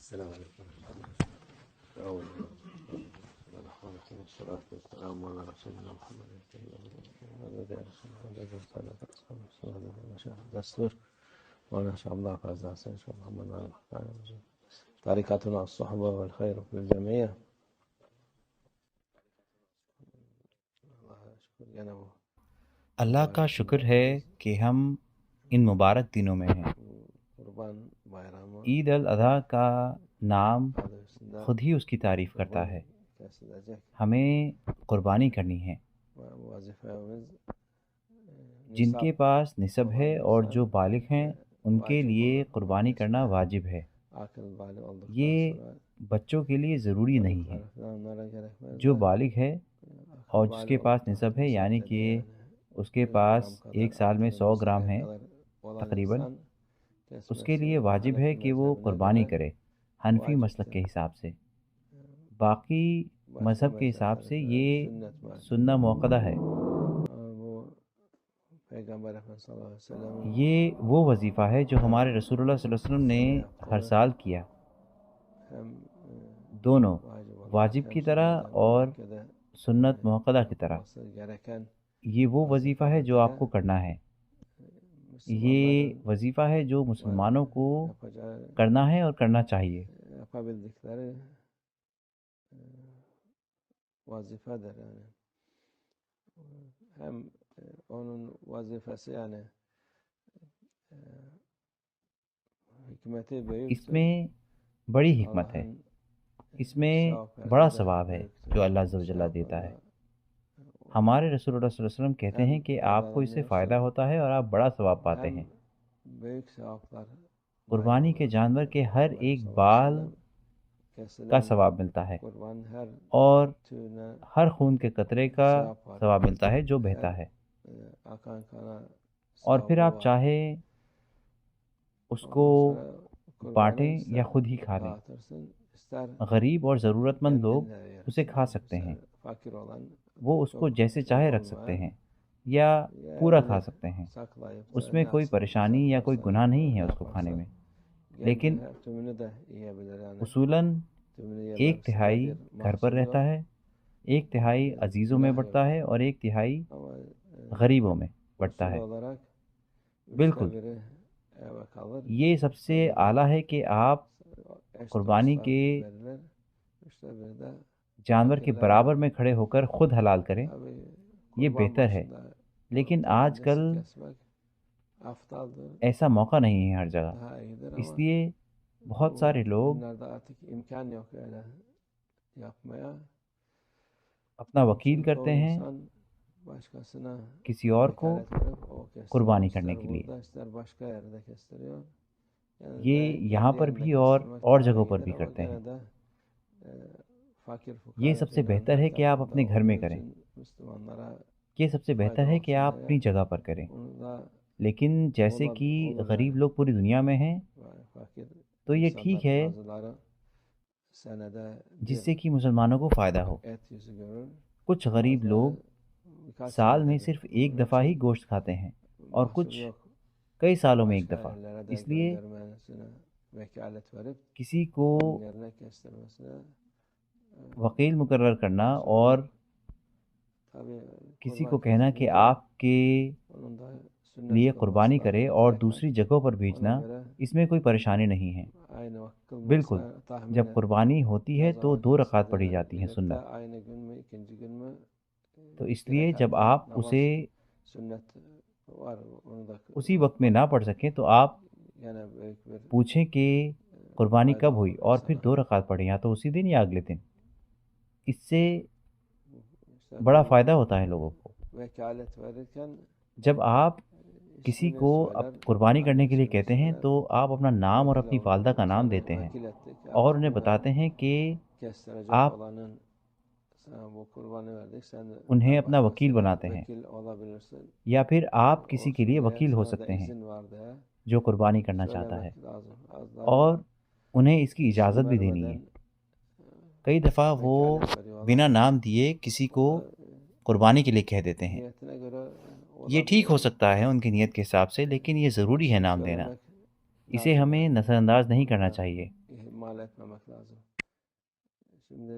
السلام عليكم ورحمة الله وبركاته. والصلاة والسلام على رسولنا محمد دستور وأنا شاء الله فاز حسن شاء محمد طريقتنا الصحبة والخير في الجميع. اللہ کا شکر ہے کہ ہم ان مبارک دنوں میں ہیں۔ عید الاضحیٰ کا نام خود ہی اس کی تعریف کرتا ہے۔ ہمیں قربانی کرنی ہے۔ جن کے پاس نصب ہے اور جو بالغ ہیں ان کے لیے قربانی کرنا واجب ہے۔ یہ بچوں کے لیے ضروری نہیں ہے۔ جو بالغ ہے اور جس کے پاس نصب ہے، یعنی کہ اس کے پاس ایک سال میں 100 گرام ہے تقریباً، اس کے لیے واجب ہے کہ وہ قربانی کرے حنفی مسلک کے حساب سے۔ باقی مذہب کے حساب سے یہ سنہ موقدہ ہے۔ یہ وہ وظیفہ ہے جو ہمارے رسول اللہ صلی اللہ علیہ وسلم نے ہر سال کیا، دونوں واجب کی طرح اور سنت موقدہ کی طرح۔ یہ وہ وظیفہ ہے جو آپ کو کرنا ہے۔ یہ وظیفہ ہے جو مسلمانوں کو کرنا ہے اور کرنا چاہیے۔ اس میں بڑی حکمت ہے، اس میں بڑا ثواب ہے جو اللہ عز و جل دیتا ہے۔ ہمارے رسول اللہ صلی اللہ علیہ وسلم کہتے ہیں کہ آپ کو اس سے فائدہ ہوتا ہے اور آپ بڑا ثواب پاتے ہیں۔ قربانی کے جانور کے ہر ایک بال کا ثواب ملتا ہے اور ہر خون کے قطرے کا ثواب ملتا ہے جو بہتا ہے، اور پھر آپ چاہے اس کو بانٹیں یا خود ہی کھا لیں۔ غریب اور ضرورت مند لوگ اسے کھا سکتے ہیں، وہ اس کو جیسے چاہے رکھ سکتے ہیں یا پورا کھا سکتے ہیں، اس میں کوئی پریشانی یا کوئی گناہ نہیں ہے اس کو کھانے میں۔ لیکن اصولاً 1/3 گھر پر رہتا ہے، 1/3 عزیزوں میں بڑھتا ہے اور 1/3 غریبوں میں بڑھتا ہے۔ بالکل، یہ سب سے اعلیٰ ہے کہ آپ قربانی کے جانور کے برابر میں کھڑے ہو کر خود حلال کریں، یہ بہتر ہے۔ لیکن آج کل ایسا موقع نہیں ہے ہر جگہ، اس لیے بہت سارے لوگ اپنا وکیل کرتے ہیں کسی اور کو قربانی کرنے کے لیے۔ یہ یہاں پر بھی اور جگہوں پر بھی کرتے ہیں۔ یہ سب سے بہتر ہے کہ آپ اپنے گھر میں کریں، یہ سب سے بہتر ہے کہ آپ اپنی جگہ پر کریں۔ لیکن جیسے کہ غریب لوگ پوری دنیا میں ہیں تو یہ ٹھیک ہے جس سے کہ مسلمانوں کو فائدہ ہو۔ کچھ غریب لوگ سال میں صرف ایک دفعہ ہی گوشت کھاتے ہیں اور کچھ کئی سالوں میں ایک دفعہ، اس لیے کسی کو وکیل مقرر کرنا اور کسی کو کہنا کہ آپ کے لیے قربانی کرے اور دوسری جگہوں پر بھیجنا، اس میں کوئی پریشانی نہیں ہے۔ بالکل، جب قربانی ہوتی ہے تو 2 رکعت پڑھی جاتی ہیں سنت، تو اس لیے جب آپ اسے اسی وقت میں نہ پڑھ سکیں تو آپ پوچھیں کہ قربانی کب ہوئی اور پھر 2 رکعت پڑھیں، یا تو اسی دن یا اگلے دن۔ اس سے بڑا فائدہ ہوتا ہے لوگوں کو۔ جب آپ کسی کو اب قربانی کرنے کے لیے کہتے ہیں تو آپ اپنا نام اور اپنی والدہ کا نام دیتے ہیں اور انہیں بتاتے ہیں کہ آپ انہیں اپنا وکیل بناتے ہیں، یا پھر آپ کسی کے لیے وکیل ہو سکتے ہیں جو قربانی کرنا چاہتا ہے، اور انہیں اس کی اجازت بھی دینی ہے۔ کئی دفعہ وہ بنا نام دیے کسی کو قربانی کے لیے کہہ دیتے ہیں۔ یہ ٹھیک ہو سکتا ہے ان کی نیت کے حساب سے، لیکن یہ ضروری ہے نام دینا، اسے ہمیں نظر انداز نہیں کرنا چاہیے۔ ihmal etmemek lazım. Şimdi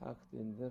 hak dindir.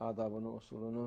adabını, usulunu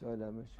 söylemiş,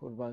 Kurban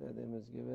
dediğimiz gibi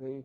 büyük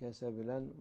Kesebilen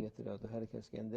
getiriyordu. Herkes kendi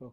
çok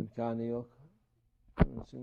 imkanı yok. Onun için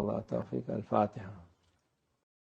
Allah tevfik. El Fatiha.